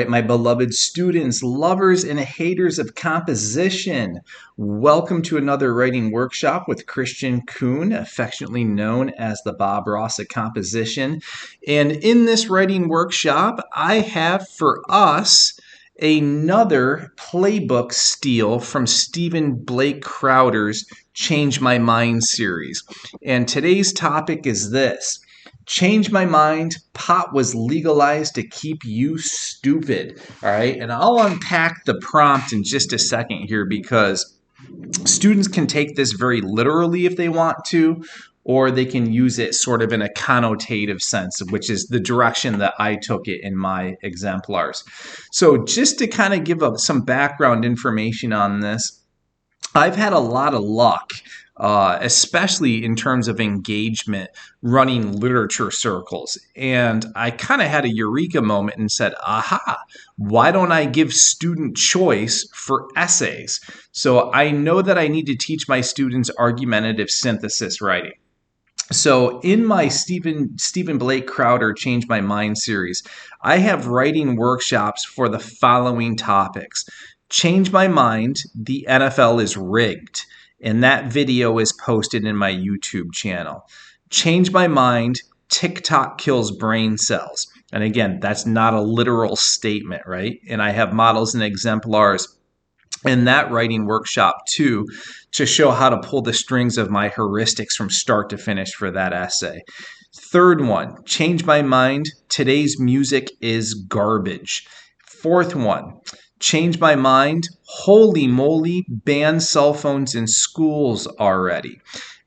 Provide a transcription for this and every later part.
right, my beloved students, lovers, and haters of composition, welcome to another writing workshop with Kristian Kuhn, affectionately known as the Bob Ross of composition. And in this writing workshop, I have for us another playbook steal from Stephen Blake Crowder's Change My Mind series. And today's topic is this: change my mind. Pot was legalized to keep you stupid. All right. And I'll unpack the prompt in just a second here, because students can take this very literally if they want to, or they can use it sort of in a connotative sense, which is the direction that I took it in my exemplars. So just to kind of give some background information on this, I've had a lot of luck, especially in terms of engagement, running literature circles. And I kind of had a eureka moment and said, aha, why don't I give student choice for essays? So I know that I need to teach my students argumentative synthesis writing. So in my Stephen Blake Crowder Change My Mind series, I have writing workshops for the following topics. Change my mind, the NFL is rigged. And that video is posted in my YouTube channel. Change my mind, TikTok kills brain cells. And again, that's not a literal statement, right? And I have models and exemplars in that writing workshop too, to show how to pull the strings of my heuristics from start to finish for that essay. Third one, change my mind, today's music is garbage. Fourth one, change my mind, holy moly, ban cell phones in schools already.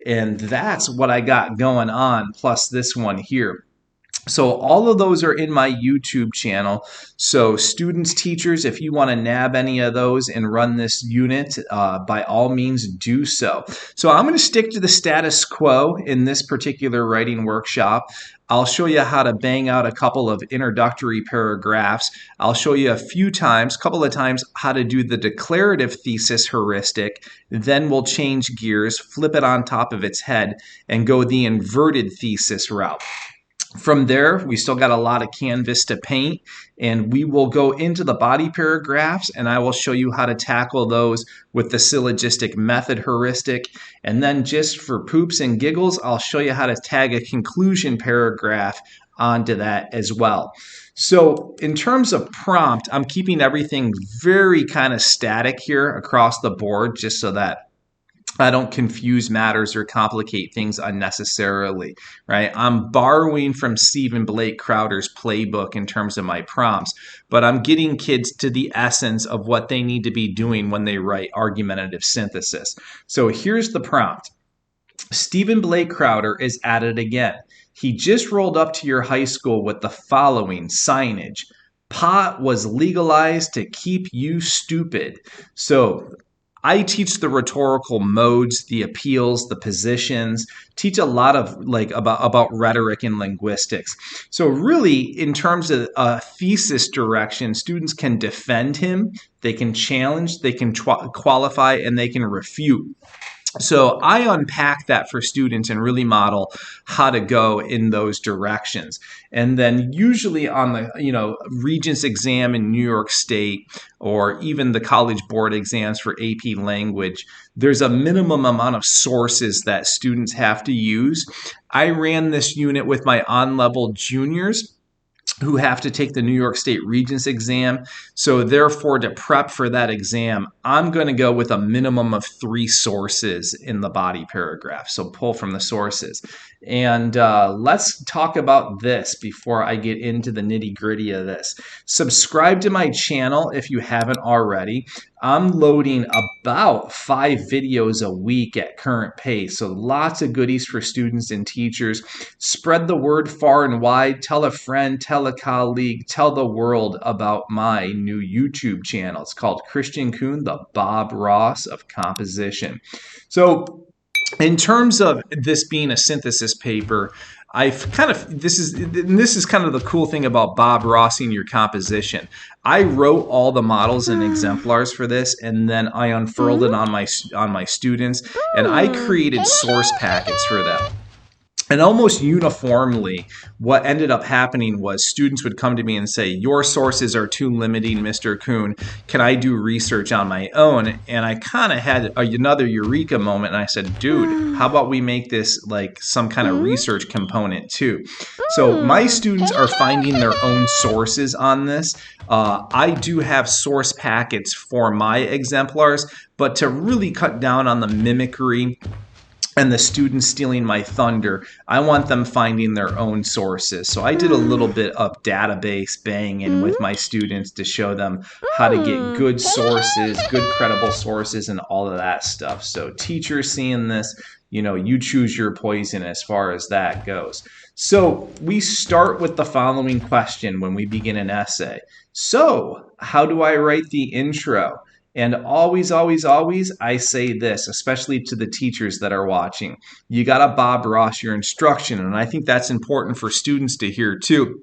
And that's what I got going on, plus this one here. So all of those are in my YouTube channel. So students, teachers, if you want to nab any of those and run this unit, by all means do so. So I'm going to stick to the status quo in this particular writing workshop. I'll show you how to bang out a couple of introductory paragraphs. I'll show you a couple of times, how to do the declarative thesis heuristic. Then we'll change gears, flip it on top of its head, and go the inverted thesis route. From there, we still got a lot of canvas to paint, and we will go into the body paragraphs, and I will show you how to tackle those with the syllogistic method heuristic. And then just for poops and giggles, I'll show you how to tag a conclusion paragraph onto that as well. So in terms of prompt, I'm keeping everything very kind of static here across the board, just so that I don't confuse matters or complicate things unnecessarily, right? I'm borrowing from Stephen Blake Crowder's playbook in terms of my prompts, but I'm getting kids to the essence of what they need to be doing when they write argumentative synthesis. So here's the prompt. Stephen Blake Crowder is at it again. He just rolled up to your high school with the following signage: pot was legalized to keep you stupid. So I teach the rhetorical modes, the appeals, the positions, teach a lot of about rhetoric and linguistics. So really, in terms of a thesis direction, students can defend him, they can challenge, they can qualify, and they can refute. So I unpack that for students and really model how to go in those directions. And then usually on the Regents exam in New York State, or even the College Board exams for AP language, there's a minimum amount of sources that students have to use. I ran this unit with my on-level juniors who have to take the New York State Regents exam. So therefore, to prep for that exam, I'm going to go with a minimum of 3 sources in the body paragraph. So pull from the sources. And let's talk about this before I get into the nitty-gritty of this. Subscribe to my channel if you haven't already. I'm loading about 5 videos a week at current pace. So lots of goodies for students and teachers. Spread the word far and wide. Tell a friend, tell a colleague, tell the world about my new YouTube channel. It's called Kristian Kuhn, the Bob Ross of composition. So in terms of this being a synthesis paper, this is kind of the cool thing about Bob Rossing your composition. I wrote all the models and exemplars for this, and then I unfurled it on my students, and I created source packets for them. And almost uniformly, what ended up happening was students would come to me and say, your sources are too limiting, Mr. Kuhn. Can I do research on my own? And I kind of had another eureka moment. And I said, dude, how about we make this like some kind of research component too? So my students are finding their own sources on this. I do have source packets for my exemplars, but to really cut down on the mimicry and the students stealing my thunder, I want them finding their own sources. So I did a little bit of database banging with my students to show them how to get good sources, good credible sources, and all of that stuff. So teachers seeing this, you choose your poison as far as that goes. So we start with the following question when we begin an essay. So how do I write the intro? And always, always, always, I say this, especially to the teachers that are watching. You got to Bob Ross your instruction. And I think that's important for students to hear too.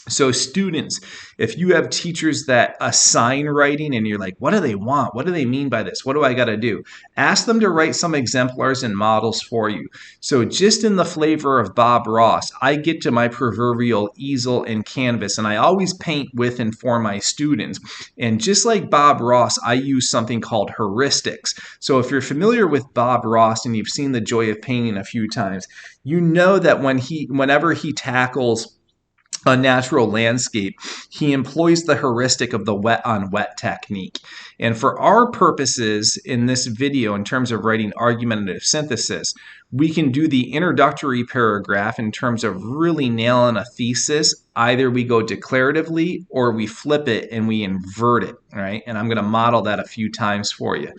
So students, if you have teachers that assign writing and you're like, what do they want? What do they mean by this? What do I got to do? Ask them to write some exemplars and models for you. So just in the flavor of Bob Ross, I get to my proverbial easel and canvas, and I always paint with and for my students. And just like Bob Ross, I use something called heuristics. So if you're familiar with Bob Ross and you've seen The Joy of Painting a few times, you know that whenever he tackles a natural landscape, he employs the heuristic of the wet on wet technique. And for our purposes in this video, in terms of writing argumentative synthesis, we can do the introductory paragraph in terms of really nailing a thesis. Either we go declaratively or we flip it and we invert it, right? And I'm going to model that a few times for you.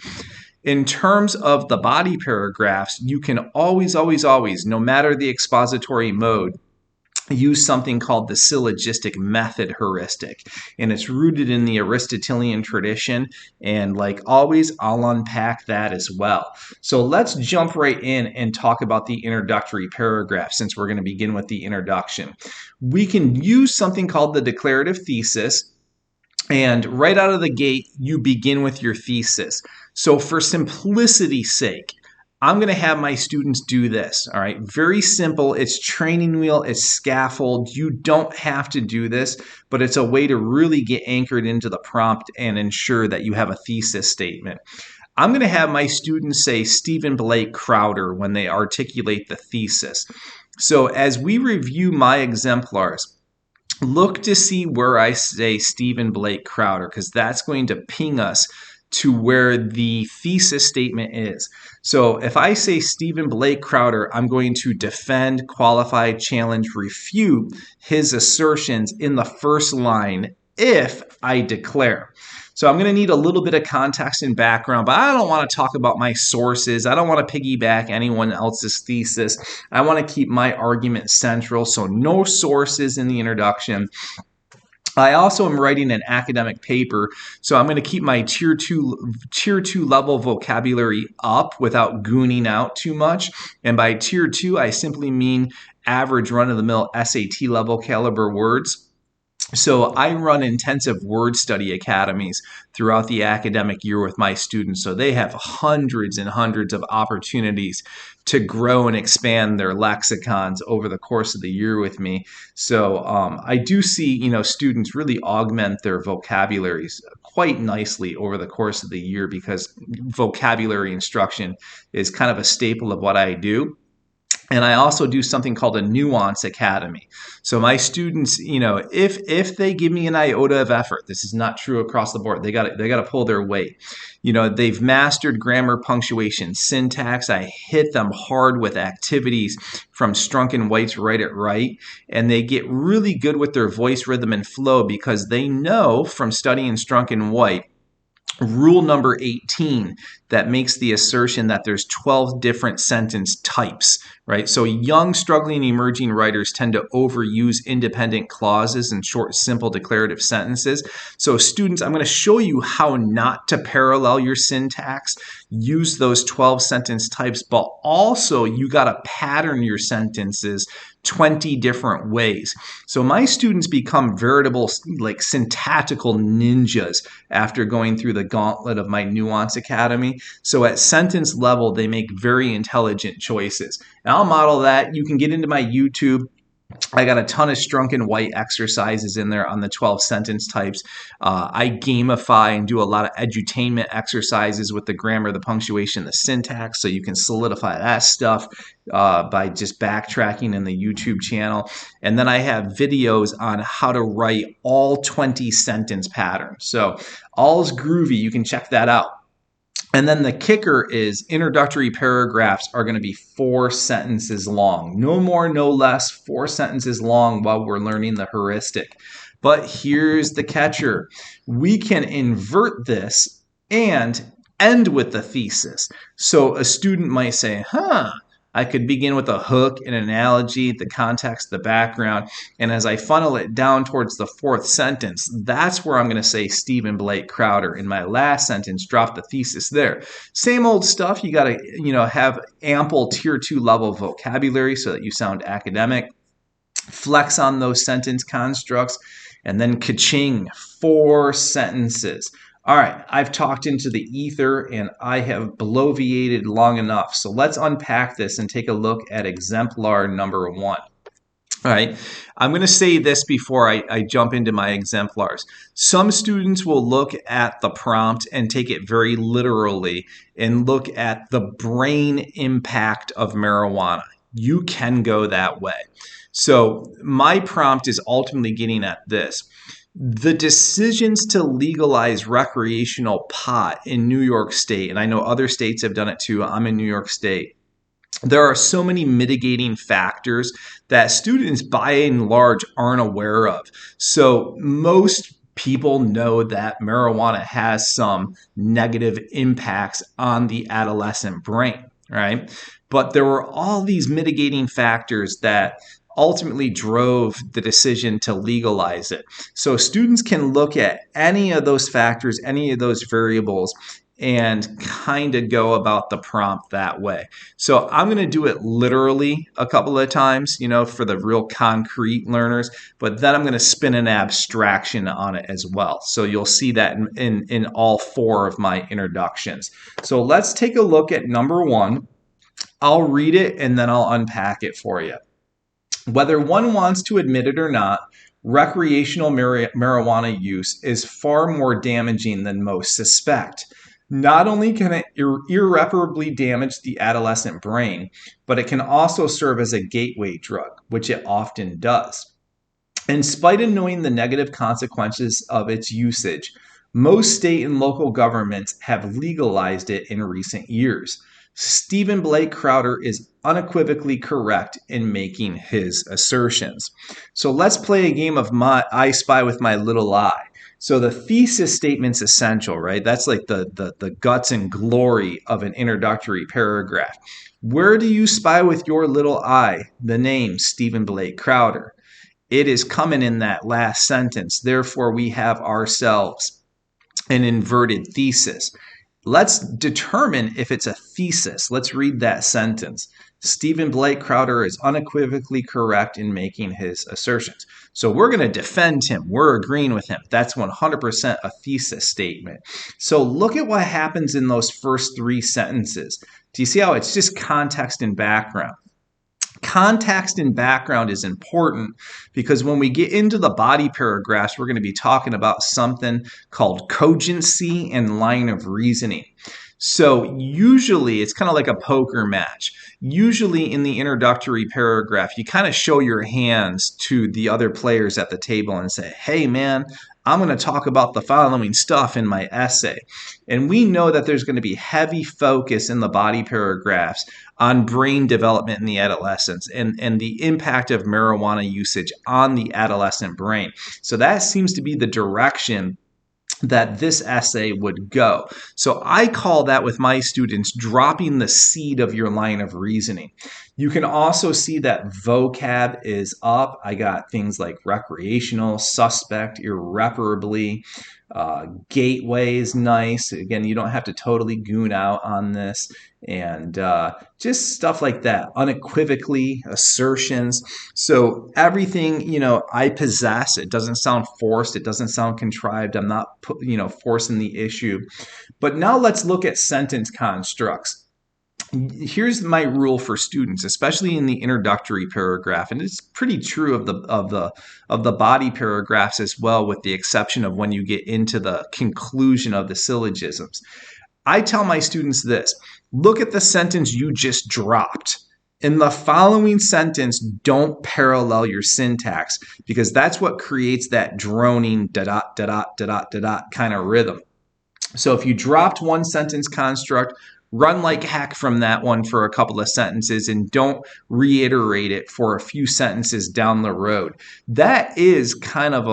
In terms of the body paragraphs, you can always, always, always, no matter the expository mode, use something called the syllogistic method heuristic, and it's rooted in the Aristotelian tradition, and like always, I'll unpack that as well. So let's jump right in and talk about the introductory paragraph, since we're going to begin with the introduction. We can use something called the declarative thesis, and right out of the gate, you begin with your thesis. So for simplicity's sake, I'm going to have my students do this, all right? Very simple. It's training wheel. It's scaffold. You don't have to do this, but it's a way to really get anchored into the prompt and ensure that you have a thesis statement. I'm going to have my students say Stephen Blake Crowder when they articulate the thesis. So as we review my exemplars, look to see where I say Stephen Blake Crowder, because that's going to ping us to where the thesis statement is. So if I say Stephen Blake Crowder, I'm going to defend, qualify, challenge, refute his assertions in the first line if I declare. So I'm going to need a little bit of context and background, but I don't want to talk about my sources. I don't want to piggyback anyone else's thesis. I want to keep my argument central, so no sources in the introduction. I also am writing an academic paper, so I'm going to keep my tier two level vocabulary up without gooning out too much. And by tier 2, I simply mean average run-of-the-mill SAT level caliber words. So I run intensive word study academies throughout the academic year with my students. So they have hundreds and hundreds of opportunities to grow and expand their lexicons over the course of the year with me. So I do see, students really augment their vocabularies quite nicely over the course of the year, because vocabulary instruction is kind of a staple of what I do. And I also do something called a nuance academy. So my students, if they give me an iota of effort, this is not true across the board. They got to pull their weight. They've mastered grammar, punctuation, syntax. I hit them hard with activities from Strunk and White's Write It Right, and they get really good with their voice rhythm and flow, because they know from studying Strunk and White rule number 18 that makes the assertion that there's 12 different sentence types, right? So young, struggling, emerging writers tend to overuse independent clauses and short, simple declarative sentences. So students, I'm going to show you how not to parallel your syntax. use those 12 sentence types, but also you got to pattern your sentences 20 different ways. So my students become veritable like syntactical ninjas after going through the gauntlet of my Nuance Academy. So at sentence level, they make very intelligent choices. And I'll model that. You can get into my YouTube. I got a ton of Strunk and White exercises in there on the 12 sentence types. I gamify and do a lot of edutainment exercises with the grammar, the punctuation, the syntax, so you can solidify that stuff by just backtracking in the YouTube channel. And then I have videos on how to write all 20 sentence patterns. So all's groovy. You can check that out. And then the kicker is introductory paragraphs are going to be 4 sentences long. No more, no less, 4 sentences long while we're learning the heuristic. But here's the catcher. We can invert this and end with the thesis. So a student might say, I could begin with a hook, an analogy, the context, the background, and as I funnel it down towards the 4th sentence, that's where I'm going to say Stephen Blake Crowder. In my last sentence, drop the thesis there. Same old stuff. You got to, have ample tier 2 level vocabulary so that you sound academic. Flex on those sentence constructs, and then ka-ching, 4 sentences. All right, I've talked into the ether and I have bloviated long enough. So let's unpack this and take a look at exemplar number 1. All right, I'm going to say this before I jump into my exemplars. Some students will look at the prompt and take it very literally and look at the brain impact of marijuana. You can go that way. So my prompt is ultimately getting at this. The decisions to legalize recreational pot in New York State, and I know other states have done it too, I'm in New York State. There are so many mitigating factors that students by and large aren't aware of. So most people know that marijuana has some negative impacts on the adolescent brain, right? But there were all these mitigating factors that ultimately drove the decision to legalize it. So students can look at any of those factors, any of those variables, and kind of go about the prompt that way. So I'm going to do it literally a couple of times, for the real concrete learners, but then I'm going to spin an abstraction on it as well. So you'll see that in all 4 of my introductions. So let's take a look at number 1. I'll read it and then I'll unpack it for you. Whether one wants to admit it or not, recreational marijuana use is far more damaging than most suspect. Not only can it irreparably damage the adolescent brain, but it can also serve as a gateway drug, which it often does. In spite of knowing the negative consequences of its usage, most state and local governments have legalized it in recent years. Stephen Blake Crowder is unequivocally correct in making his assertions. So let's play a game of I Spy with my little eye. So the thesis statement's essential, right? That's like the guts and glory of an introductory paragraph. Where do you spy with your little eye? The name, Stephen Blake Crowder. It is coming in that last sentence. Therefore, we have ourselves an inverted thesis. Let's determine if it's a thesis. Let's read that sentence. Stephen Blake Crowder is unequivocally correct in making his assertions. So we're going to defend him. We're agreeing with him. That's 100% a thesis statement. So look at what happens in those first 3 sentences. Do you see how it's just context and background? Context and background is important because when we get into the body paragraphs, we're going to be talking about something called cogency and line of reasoning. So usually it's kind of like a poker match. Usually in the introductory paragraph, you kind of show your hands to the other players at the table and say, hey man, I'm going to talk about the following stuff in my essay. And we know that there's going to be heavy focus in the body paragraphs on brain development in the adolescents and the impact of marijuana usage on the adolescent brain. So that seems to be the direction that this essay would go. So I call that with my students dropping the seed of your line of reasoning. You can also see that vocab is up. I got things like recreational, suspect, irreparably. Gateway is nice. Again, you don't have to totally goon out on this. And just stuff like that. Unequivocally, assertions. So everything, I possess. It doesn't sound forced. It doesn't sound contrived. I'm not, forcing the issue. But now let's look at sentence constructs. Here's my rule for students, especially in the introductory paragraph, and it's pretty true of the body paragraphs as well, with the exception of when you get into the conclusion of the syllogisms. I tell my students this: look at the sentence you just dropped. In the following sentence, don't parallel your syntax, because that's what creates that droning da-dot, da-dot, da-dot, da-dot kind of rhythm. So if you dropped one sentence construct, run like heck from that one for a couple of sentences and don't reiterate it for a few sentences down the road. That is kind of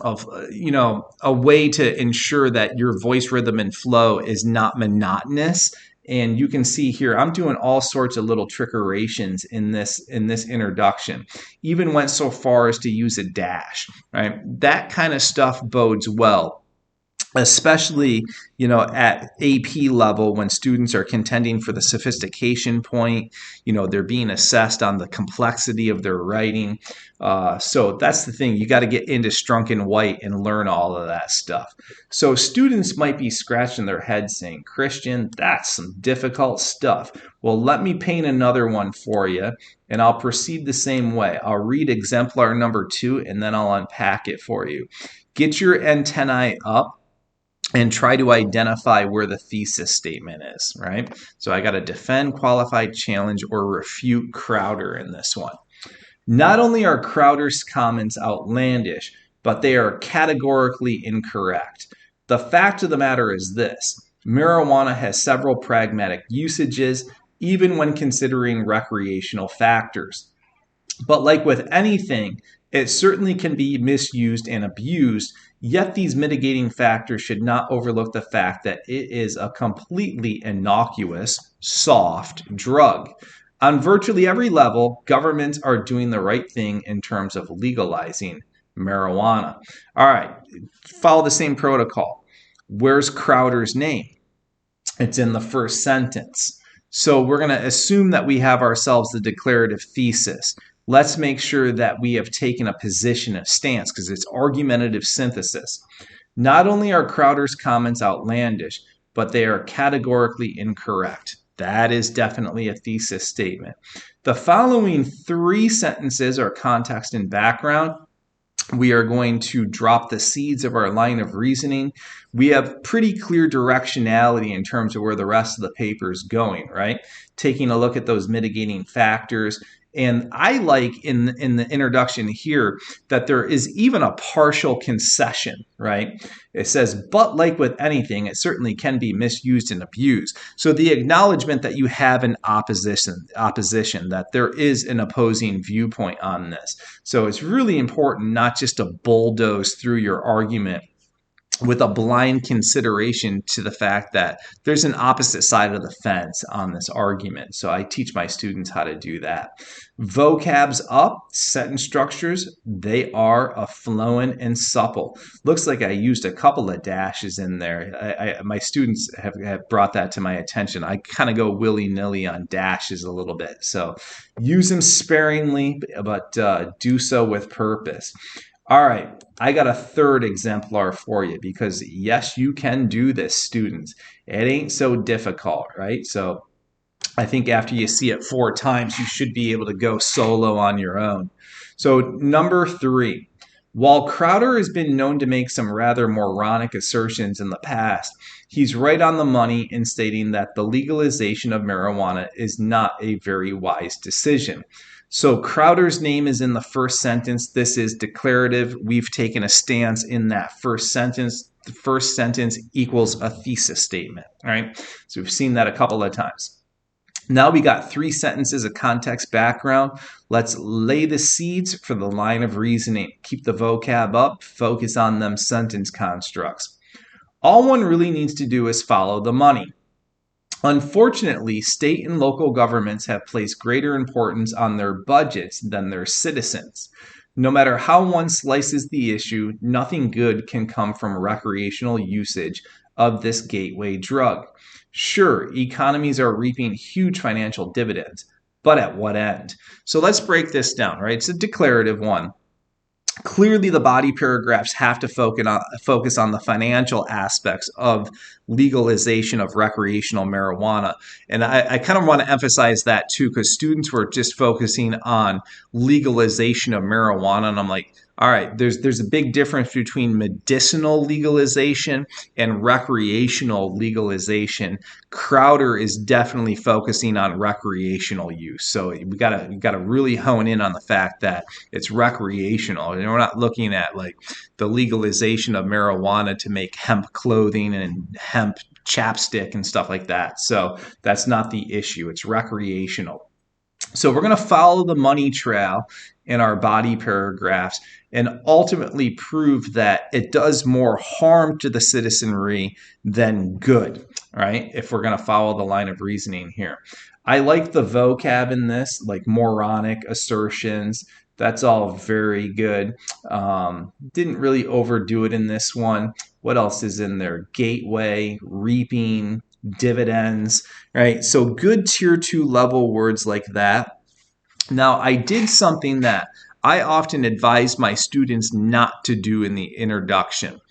a way to ensure that your voice rhythm and flow is not monotonous. And you can see here, I'm doing all sorts of little trickerations in this introduction. Even went so far as to use a dash, right? That kind of stuff bodes well, especially at AP level, when students are contending for the sophistication point. They're being assessed on the complexity of their writing. So that's the thing. You got to get into Strunk and White and learn all of that stuff. So students might be scratching their heads saying, Kristian, that's some difficult stuff. Well, let me paint another one for you, and I'll proceed the same way. I'll read exemplar number 2, and then I'll unpack it for you. Get your antennae up and try to identify where the thesis statement is, right? So I got to defend, qualify, challenge, or refute Crowder in this one. Not only are Crowder's comments outlandish, but they are categorically incorrect. The fact of the matter is this: marijuana has several pragmatic usages, even when considering recreational factors. But like with anything, it certainly can be misused and abused, yet these mitigating factors should not overlook the fact that it is a completely innocuous, soft drug. On virtually every level, governments are doing the right thing in terms of legalizing marijuana. All right, follow the same protocol. Where's Crowder's name? It's in the first sentence. So we're going to assume that we have ourselves the declarative thesis. Let's make sure that we have taken a position of stance, because it's argumentative synthesis. Not only are Crowder's comments outlandish, but they are categorically incorrect. That is definitely a thesis statement. The following 3 sentences are context and background. We are going to drop the seeds of our line of reasoning. We have pretty clear directionality in terms of where the rest of the paper is going, right? Taking a look at those mitigating factors. And I like in the introduction here that there is even a partial concession, right? It says, but like with anything, it certainly can be misused and abused. So the acknowledgement that you have an opposition, that there is an opposing viewpoint on this. So it's really important not just to bulldoze through your argument with a blind consideration to the fact that there's an opposite side of the fence on this argument. So I teach my students how to do that. Vocab's up, sentence structures, they are affluent and supple. Looks like I used a couple of dashes in there. My students have brought that to my attention. I kind of go willy-nilly on dashes a little bit. So use them sparingly, but do so with purpose. All right, I got a 3rd exemplar for you, because yes, you can do this, students. It ain't so difficult, right? So I think after you see it 4 times, you should be able to go solo on your own. So number 3, while Crowder has been known to make some rather moronic assertions in the past, he's right on the money in stating that the legalization of marijuana is not a very wise decision. So Crowder's name is in the first sentence. This is declarative. We've taken a stance in that first sentence. The first sentence equals a thesis statement. All right. So we've seen that a couple of times. Now we got 3 sentences of context background. Let's lay the seeds for the line of reasoning. Keep the vocab up. Focus on them sentence constructs. All one really needs to do is follow the money. Unfortunately, state and local governments have placed greater importance on their budgets than their citizens. No matter how one slices the issue, nothing good can come from recreational usage of this gateway drug. Sure, economies are reaping huge financial dividends, but at what end? So let's break this down, right? It's a declarative one. Clearly, the body paragraphs have to focus on the financial aspects of legalization of recreational marijuana. And I kind of want to emphasize that too, because students were just focusing on legalization of marijuana. And I'm like, all right, there's a big difference between medicinal legalization and recreational legalization. Crowder is definitely focusing on recreational use. So we gotta really hone in on the fact that it's recreational. And we're not looking at like the legalization of marijuana to make hemp clothing and hemp chapstick and stuff like that. So that's not the issue. It's recreational. So we're going to follow the money trail in our body paragraphs and ultimately prove that it does more harm to the citizenry than good, right? If we're going to follow the line of reasoning here. I like the vocab in this, like moronic assertions. That's all very good. Didn't really overdo it in this one. What else is in there? Gateway, reaping, dividends, right? So good tier 2 level words like that. Now, I did something that I often advise my students not to do in the introduction.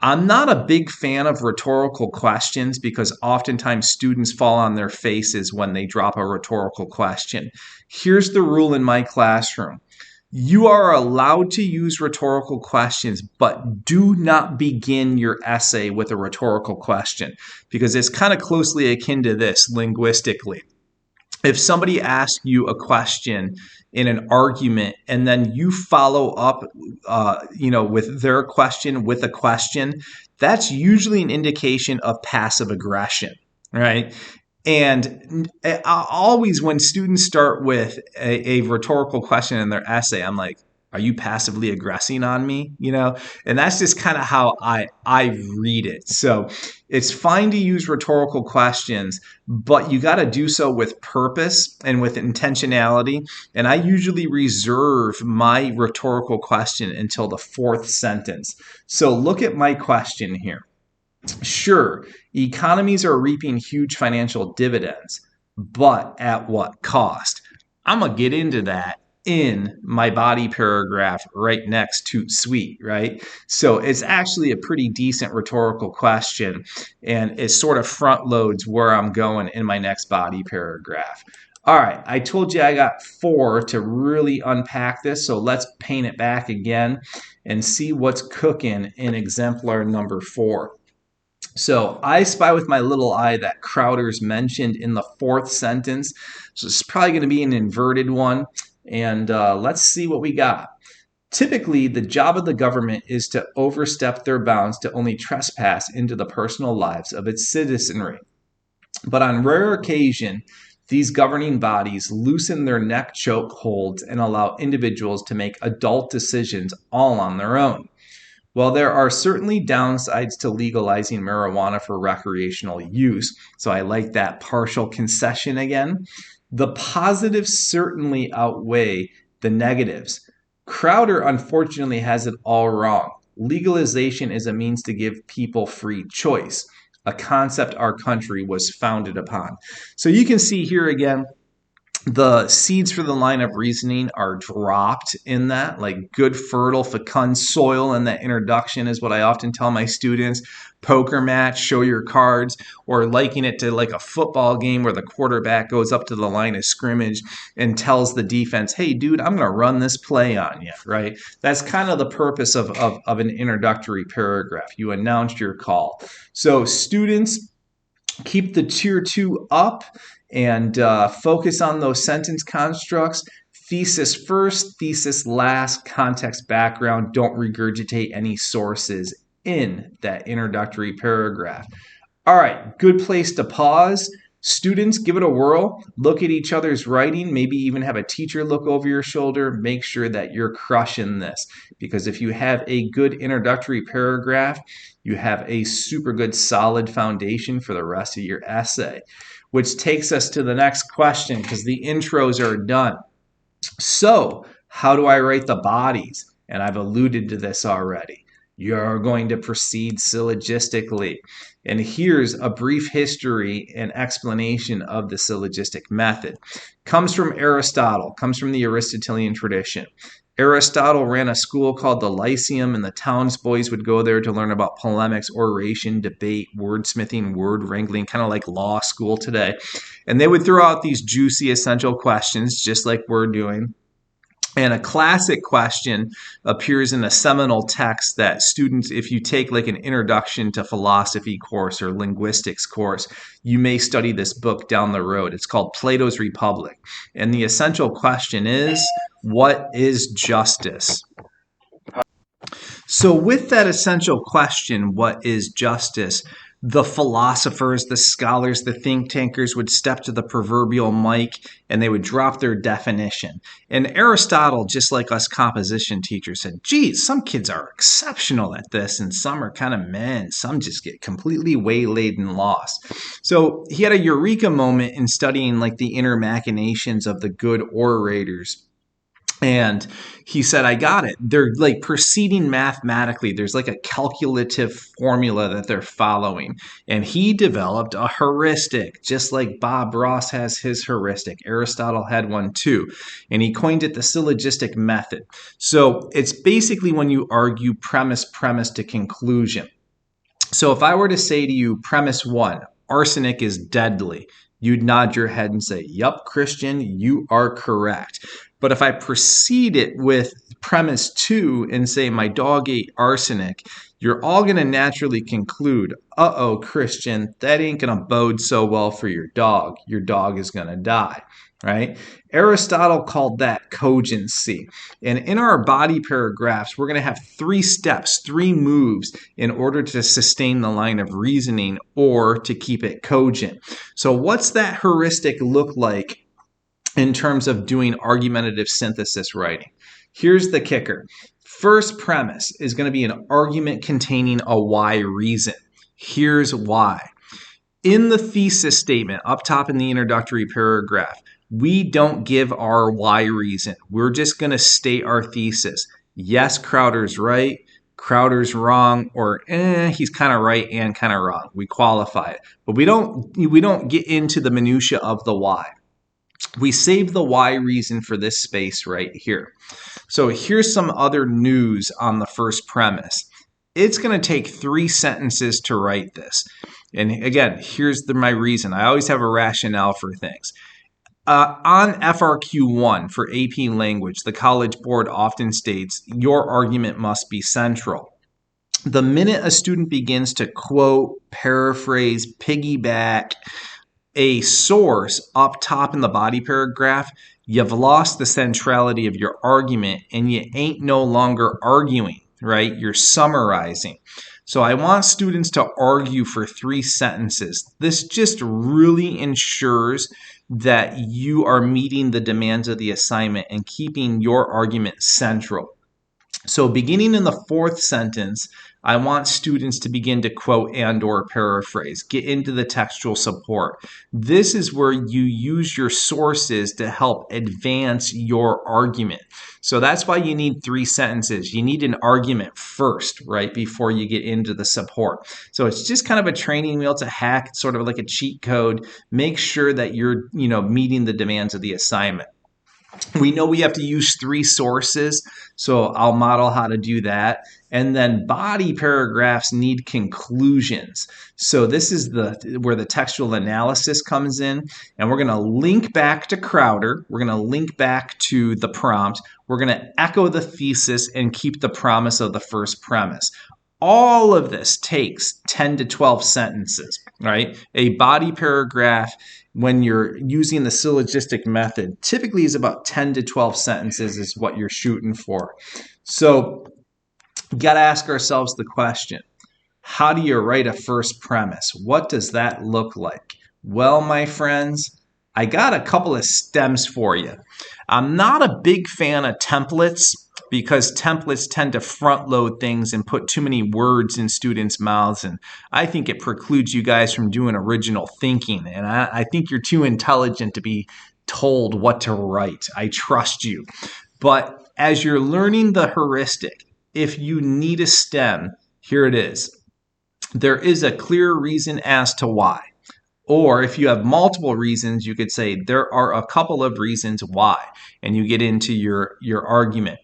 I'm not a big fan of rhetorical questions because oftentimes students fall on their faces when they drop a rhetorical question. Here's the rule in my classroom. You are allowed to use rhetorical questions, but do not begin your essay with a rhetorical question because it's kind of closely akin to this linguistically. If somebody asks you a question in an argument and then you follow up, with their question with a question, that's usually an indication of passive aggression, right? And always when students start with a rhetorical question in their essay, I'm like, are you passively aggressing on me? And that's just kind of how I read it. So it's fine to use rhetorical questions, but you got to do so with purpose and with intentionality. And I usually reserve my rhetorical question until the fourth sentence. So look at my question here. Sure, economies are reaping huge financial dividends, but at what cost? I'm going to get into that in my body paragraph right next to sweet, right? So it's actually a pretty decent rhetorical question, and it sort of front loads where I'm going in my next body paragraph. All right, I told you I got 4 to really unpack this, so let's paint it back again and see what's cooking in exemplar number 4. So I spy with my little eye that Crowder's mentioned in the 4th sentence. So it's probably going to be an inverted one. And let's see what we got. Typically, the job of the government is to overstep their bounds to only trespass into the personal lives of its citizenry. But on rare occasion, these governing bodies loosen their neck choke holds and allow individuals to make adult decisions all on their own. While there are certainly downsides to legalizing marijuana for recreational use, so I like that partial concession again, the positives certainly outweigh the negatives. Crowder unfortunately has it all wrong. Legalization is a means to give people free choice, a concept our country was founded upon. So you can see here again, the seeds for the line of reasoning are dropped in that, like good, fertile, fecund soil in that introduction is what I often tell my students. Poker match, show your cards, or liken it to like a football game where the quarterback goes up to the line of scrimmage and tells the defense, hey, dude, I'm going to run this play on you, right? That's kind of the purpose of an introductory paragraph. You announced your call. So students, keep the tier 2 up and focus on those sentence constructs. Thesis first, thesis last, context background. Don't regurgitate any sources in that introductory paragraph. All right, good place to pause. Students, give it a whirl. Look at each other's writing. Maybe even have a teacher look over your shoulder. Make sure that you're crushing this. Because if you have a good introductory paragraph, you have a super good solid foundation for the rest of your essay. which takes us to the next question because the intros are done. So, how do I write the bodies? And I've alluded to this already. You're going to proceed syllogistically. And here's a brief history and explanation of the syllogistic method. Comes from Aristotle, comes from the Aristotelian tradition. Aristotle ran a school called the Lyceum, and the townsboys would go there to learn about polemics, oration, debate, wordsmithing, word wrangling, kind of like law school today. And they would throw out these juicy, essential questions, just like we're doing. And a classic question appears in a seminal text that students, if you take like an introduction to philosophy course or linguistics course, you may study this book down the road. It's called Plato's Republic. And the essential question is, what is justice? So with that essential question, what is justice? The philosophers, the scholars, the think tankers would step to the proverbial mic and they would drop their definition. And Aristotle, just like us composition teachers, said, geez, some kids are exceptional at this and some are kind of meh and some just get completely waylaid and lost. So he had a eureka moment in studying like the inner machinations of the good orators. And he said, I got it. They're like proceeding mathematically. There's like a calculative formula that they're following. And he developed a heuristic, just like Bob Ross has his heuristic. Aristotle had one too. And he coined it the syllogistic method. So it's basically when you argue premise to conclusion. So if I were to say to you, premise 1, arsenic is deadly, you'd nod your head and say, yup, Kristian, you are correct. But if I proceed it with premise 2 and say my dog ate arsenic, you're all going to naturally conclude, uh-oh, Kristian, that ain't going to bode so well for your dog. Your dog is going to die, right? Aristotle called that cogency. And in our body paragraphs, we're going to have 3 steps, 3 moves in order to sustain the line of reasoning or to keep it cogent. So what's that heuristic look like in terms of doing argumentative synthesis writing? Here's the kicker. First premise is going to be an argument containing a why reason. Here's why. In the thesis statement up top in the introductory paragraph, we don't give our why reason. We're just going to state our thesis. Yes, Crowder's right. Crowder's wrong, or he's kind of right and kind of wrong. We qualify it. But we don't get into the minutia of the why. We save the why reason for this space right here. So here's some other news on the first premise. It's going to take 3 sentences to write this. And again, here's my reason. I always have a rationale for things. On FRQ1 for AP language, the College Board often states, your argument must be central. The minute a student begins to quote, paraphrase, piggyback a source up top in the body paragraph, you've lost the centrality of your argument and you ain't no longer arguing, right? You're summarizing. So I want students to argue for 3 sentences. This just really ensures that you are meeting the demands of the assignment and keeping your argument central. So beginning in the 4th sentence, I want students to begin to quote and or paraphrase, get into the textual support. This is where you use your sources to help advance your argument. So that's why you need 3 sentences. You need an argument first, right, before you get into the support. So it's just kind of a training wheel to hack. It's sort of like a cheat code. Make sure that you're, meeting the demands of the assignment. We know we have to use 3 sources, so I'll model how to do that. And then body paragraphs need conclusions. So this is where the textual analysis comes in, and we're going to link back to Crowder. We're going to link back to the prompt. We're going to echo the thesis and keep the promise of the first premise. All of this takes 10 to 12 sentences, right? A body paragraph, when you're using the syllogistic method, typically is about 10 to 12 sentences is what you're shooting for. So we got to ask ourselves the question, how do you write a first premise? What does that look like? Well, my friends, I got a couple of stems for you. I'm not a big fan of templates. because templates tend to front load things and put too many words in students' mouths. And I think it precludes you guys from doing original thinking. And I think you're too intelligent to be told what to write. I trust you. But as you're learning the heuristic, if you need a stem, here it is. There is a clear reason as to why. Or if you have multiple reasons, you could say there are a couple of reasons why, and you get into your argument.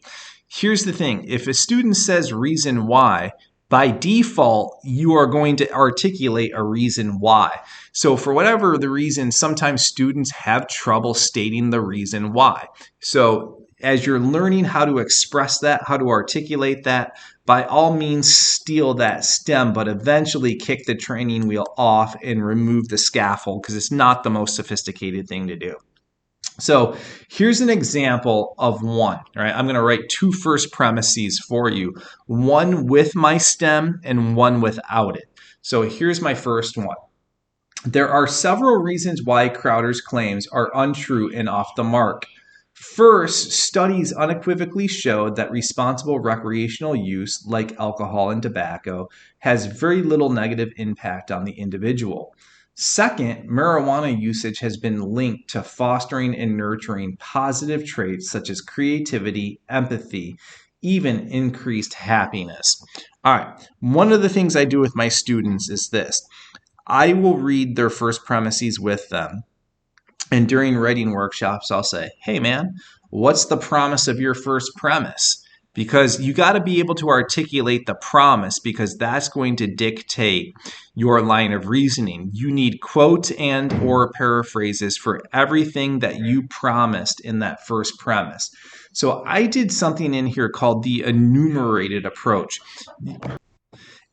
Here's the thing. If a student says reason why, by default, you are going to articulate a reason why. So for whatever the reason, sometimes students have trouble stating the reason why. So as you're learning how to express that, how to articulate that, by all means steal that stem, but eventually kick the training wheel off and remove the scaffold, because it's not the most sophisticated thing to do. So here's an example of one. All right, I'm going to write two first premises for you, one with my stem and one without it. So here's my first one. There are several reasons why Crowder's claims are untrue and off the mark. First, studies unequivocally showed that responsible recreational use, like alcohol and tobacco, has very little negative impact on the individual. Second, marijuana usage has been linked to fostering and nurturing positive traits such as creativity, empathy, even increased happiness. All right, one of the things I do with my students is this. I will read their first premises with them. And during writing workshops, I'll say, hey man, what's the promise of your first premise? Because you got to be able to articulate the promise, because that's going to dictate your line of reasoning. You need quote and or paraphrases for everything that you promised in that first premise. So I did something in here called the enumerated approach.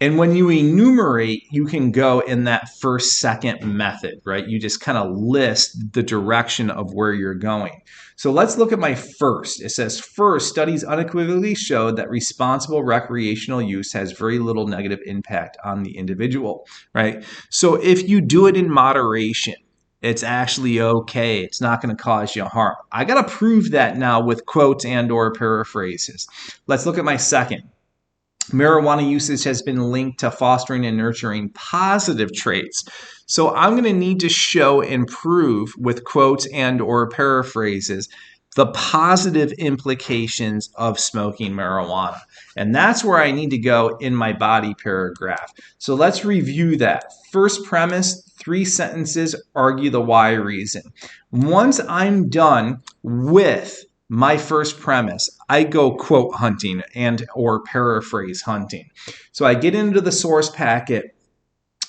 And when you enumerate, you can go in that first second method, right? You just kind of list the direction of where you're going. So let's look at my first. It says, first, studies unequivocally showed that responsible recreational use has very little negative impact on the individual, right? So if you do it in moderation, it's actually okay. It's not going to cause you harm. I got to prove that now with quotes and or paraphrases. Let's look at my second. Marijuana usage has been linked to fostering and nurturing positive traits. So I'm going to need to show and prove with quotes and or paraphrases the positive implications of smoking marijuana. And that's where I need to go in my body paragraph. So let's review that. First premise, 3 sentences, argue the why reason. Once I'm done with my first premise, I go quote hunting and or paraphrase hunting. So I get into the source packet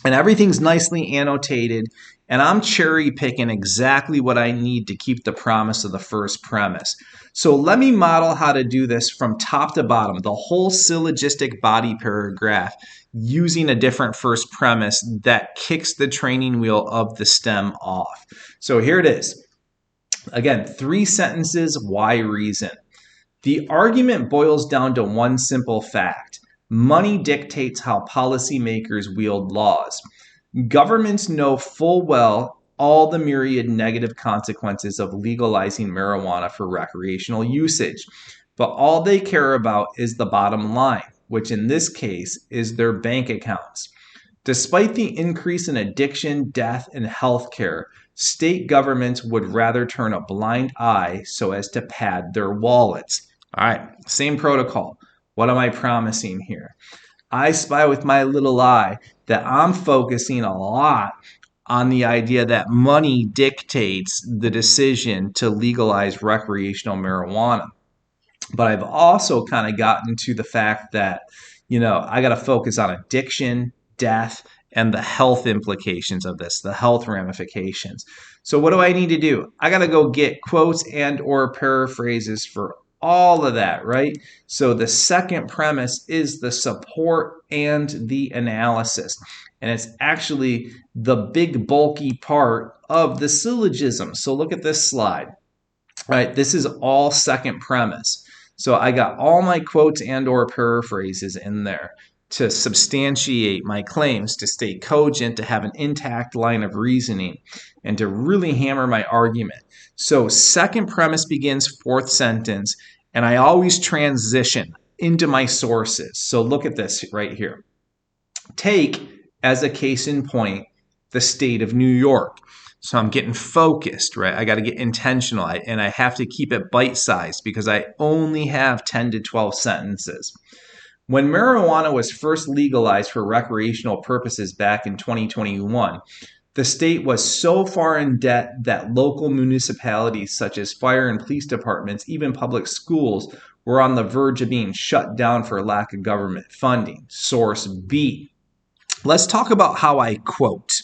and everything's nicely annotated, and I'm cherry picking exactly what I need to keep the promise of the first premise. So let me model how to do this from top to bottom, the whole syllogistic body paragraph, using a different first premise that kicks the training wheel of the stem off. So here it is. Again, 3 sentences, why reason. The argument boils down to one simple fact. Money dictates how policymakers wield laws. Governments know full well all the myriad negative consequences of legalizing marijuana for recreational usage, but all they care about is the bottom line, which in this case is their bank accounts. Despite the increase in addiction, death, and healthcare, state governments would rather turn a blind eye so as to pad their wallets. All right, same protocol. What am I promising here? I spy with my little eye that I'm focusing a lot on the idea that money dictates the decision to legalize recreational marijuana. But I've also kind of gotten to the fact that, I got to focus on addiction, death, and the health implications of this, the health ramifications. So what do I need to do? I got to go get quotes and or paraphrases for all of that, right? So the second premise is the support and the analysis. And it's actually the big bulky part of the syllogism. So look at this slide. All right, this is all second premise. So I got all my quotes and or paraphrases in there to substantiate my claims, to stay cogent, to have an intact line of reasoning, and to really hammer my argument. So second premise begins fourth sentence, And I always transition into my sources. So look at this right here. Take as a case in point the state of New York. So I'm getting focused, right? I got to get intentional, and I have to keep it bite-sized because I only have 10 to 12 sentences. When marijuana was first legalized for recreational purposes back in 2021, the state was so far in debt that local municipalities such as fire and police departments, even public schools, were on the verge of being shut down for lack of government funding. Source B. Let's talk about how I quote.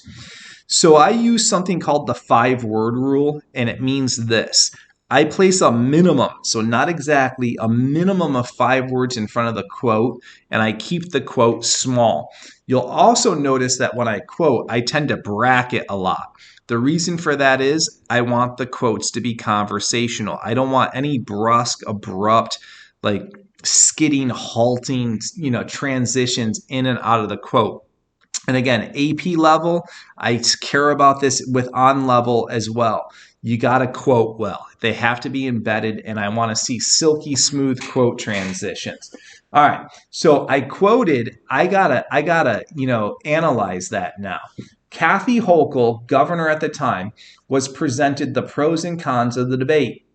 So I use something called the 5-word rule, and it means this. I place a minimum, so not exactly, a minimum of 5 words in front of the quote, and I keep the quote small. You'll also notice that when I quote, I tend to bracket a lot. The reason for that is I want the quotes to be conversational. I don't want any brusque, abrupt, like skidding, halting, transitions in and out of the quote. And again, AP level, I care about this with on level as well. You got to quote well. They have to be embedded, and I want to see silky smooth quote transitions. All right. So I quoted, I gotta, analyze that now. Kathy Hochul, governor at the time, was presented the pros and cons of the debate.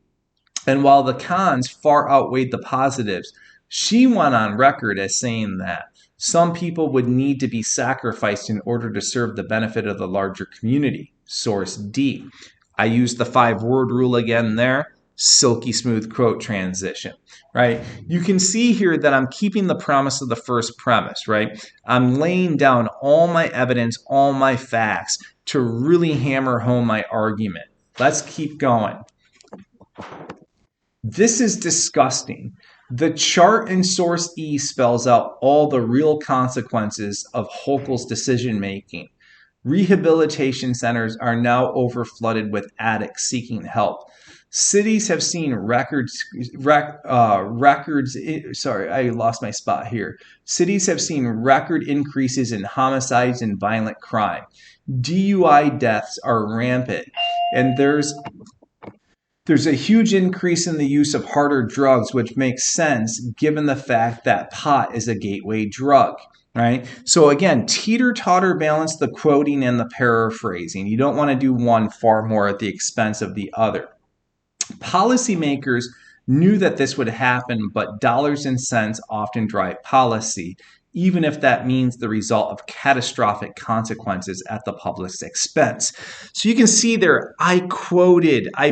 And while the cons far outweighed the positives, she went on record as saying that some people would need to be sacrificed in order to serve the benefit of the larger community. Source D. I use the 5-word rule again there. Silky smooth quote transition, right? You can see here that I'm keeping the promise of the first premise, right? I'm laying down all my evidence, all my facts to really hammer home my argument. Let's keep going. This is disgusting. The chart in source E spells out all the real consequences of Hochul's decision making. Rehabilitation centers are now overflooded with addicts seeking help. Cities have seen Cities have seen record increases in homicides and violent crime. DUI deaths are rampant, and there's a huge increase in the use of harder drugs, which makes sense given the fact that pot is a gateway drug, right? So again, teeter-totter balance the quoting and the paraphrasing. You don't want to do one far more at the expense of the other. Policymakers knew that this would happen, but dollars and cents often drive policy, even if that means the result of catastrophic consequences at the public's expense. So you can see there, I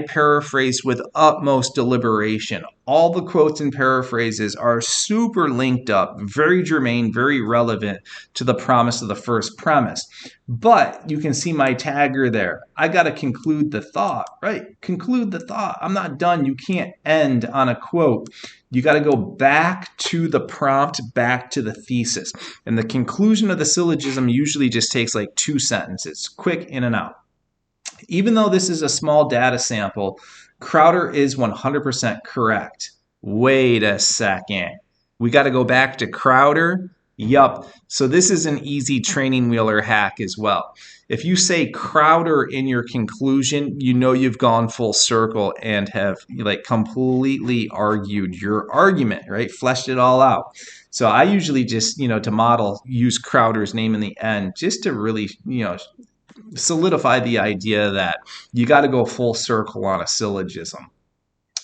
paraphrased with utmost deliberation. All the quotes and paraphrases are super linked up, very germane, very relevant to the promise of the first premise. But you can see my tagger there. I got to conclude the thought, right? Conclude the thought. I'm not done. You can't end on a quote. You got to go back to the prompt, back to the thesis. And the conclusion of the syllogism usually just takes like 2 sentences, quick in and out. Even though this is a small data sample, Crowder is 100% correct. Wait a second. We got to go back to Crowder? Yup. So this is an easy training wheeler hack as well. If you say Crowder in your conclusion, you know you've gone full circle and have completely argued your argument, right? Fleshed it all out. So I usually just, to model, use Crowder's name in the end just to really, solidify the idea that you got to go full circle on a syllogism.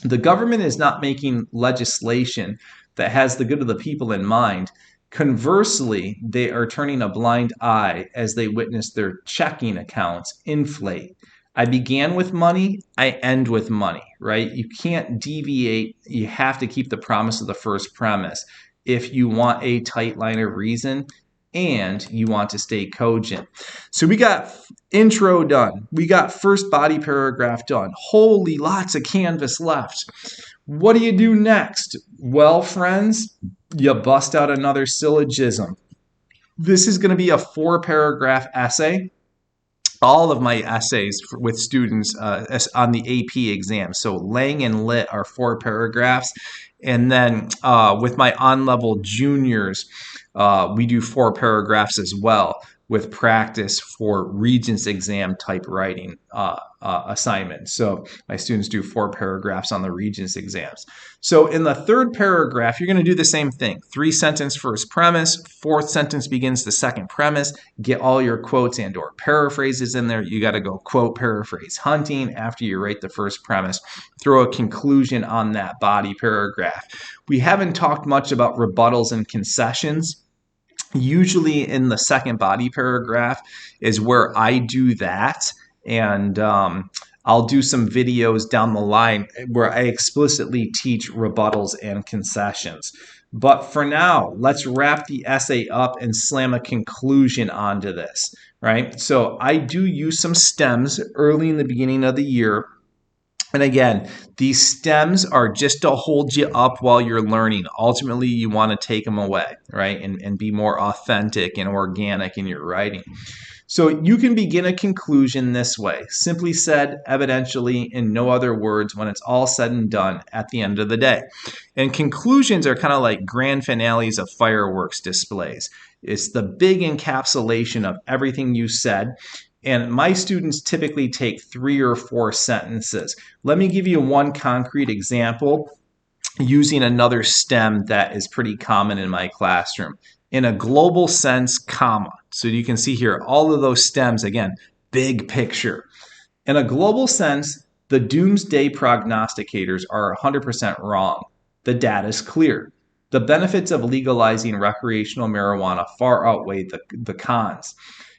The government is not making legislation that has the good of the people in mind. Conversely, they are turning a blind eye as they witness their checking accounts inflate. I began with money, I end with money, right? You can't deviate. You have to keep the promise of the first premise if you want a tight line of reason and you want to stay cogent. So we got intro done. We got first body paragraph done. Holy, lots of canvas left. What do you do next? Well, friends, you bust out another syllogism. This is going to be a 4-paragraph essay. All of my essays with students on the AP exam. So Lang and Lit are 4 paragraphs. And then with my on-level juniors, we do 4 paragraphs as well with practice for Regents exam type writing assignment. So my students do 4 paragraphs on the Regents exams. So in the third paragraph, you're going to do the same thing. 3-sentence first premise, 4th sentence begins the second premise. Get all your quotes and or paraphrases in there. You got to go quote, paraphrase, hunting after you write the first premise. Throw a conclusion on that body paragraph. We haven't talked much about rebuttals and concessions. Usually in the second body paragraph is where I do that. And I'll do some videos down the line where I explicitly teach rebuttals and concessions. But for now, let's wrap the essay up and slam a conclusion onto this, right? So I do use some stems early in the beginning of the year. And again, these stems are just to hold you up while you're learning. Ultimately, you want to take them away, right? And be more authentic and organic in your writing. So you can begin a conclusion this way. Simply said, evidentially, in no other words, when it's all said and done at the end of the day. And conclusions are kind of like grand finales of fireworks displays. It's the big encapsulation of everything you said. And my students typically take 3 or 4 sentences. Let me give you one concrete example using another stem that is pretty common in my classroom. In a global sense, comma. So you can see here all of those stems, again, big picture. In a global sense, the doomsday prognosticators are 100% wrong. The data is clear. The benefits of legalizing recreational marijuana far outweigh the cons.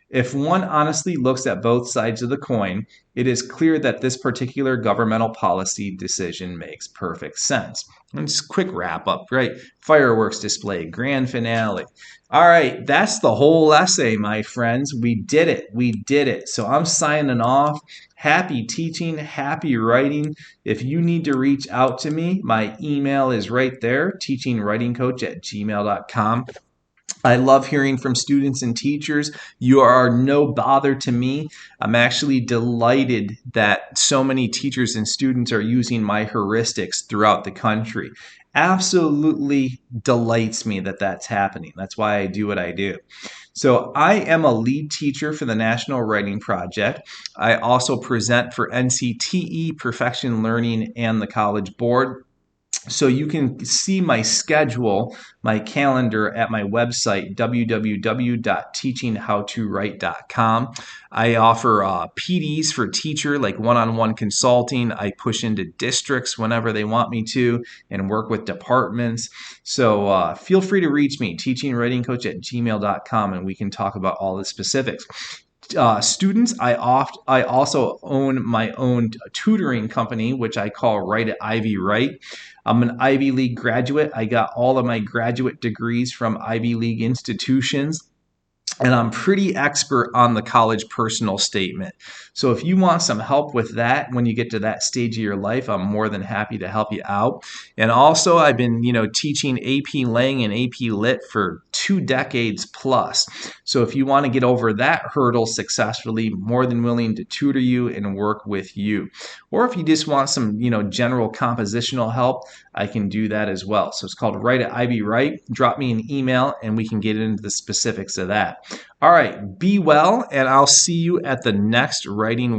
If one honestly looks at both sides of the coin, it is clear that this particular governmental policy decision makes perfect sense. And just quick wrap up, right? Fireworks display, grand finale. All right, that's the whole essay, my friends. We did it. We did it. So I'm signing off. Happy teaching, happy writing. If you need to reach out to me, my email is right there, teachingwritingcoach@gmail.com. I love hearing from students and teachers. You are no bother to me. I'm actually delighted that so many teachers and students are using my heuristics throughout the country. Absolutely delights me that that's happening. That's why I do what I do. So I am a lead teacher for the National Writing Project. I also present for NCTE, Perfection Learning, and the College Board. So you can see my schedule, my calendar at my website, www.teachinghowtowrite.com. I offer PDs for teacher, like one-on-one consulting. I push into districts whenever they want me to and work with departments. So feel free to reach me, teachingwritingcoach@gmail.com, and we can talk about all the specifics. Students, I also own my own tutoring company, which I call Write at Ivy Write. I'm an Ivy League graduate. I got all of my graduate degrees from Ivy League institutions. And I'm pretty expert on the college personal statement. So if you want some help with that when you get to that stage of your life, I'm more than happy to help you out. And also I've been, teaching AP Lang and AP Lit for 2 decades plus. So if you want to get over that hurdle successfully, more than willing to tutor you and work with you. Or if you just want some, general compositional help, I can do that as well. So it's called Write at Ivy Write. Drop me an email and we can get into the specifics of that. All right, be well, and I'll see you at the next writing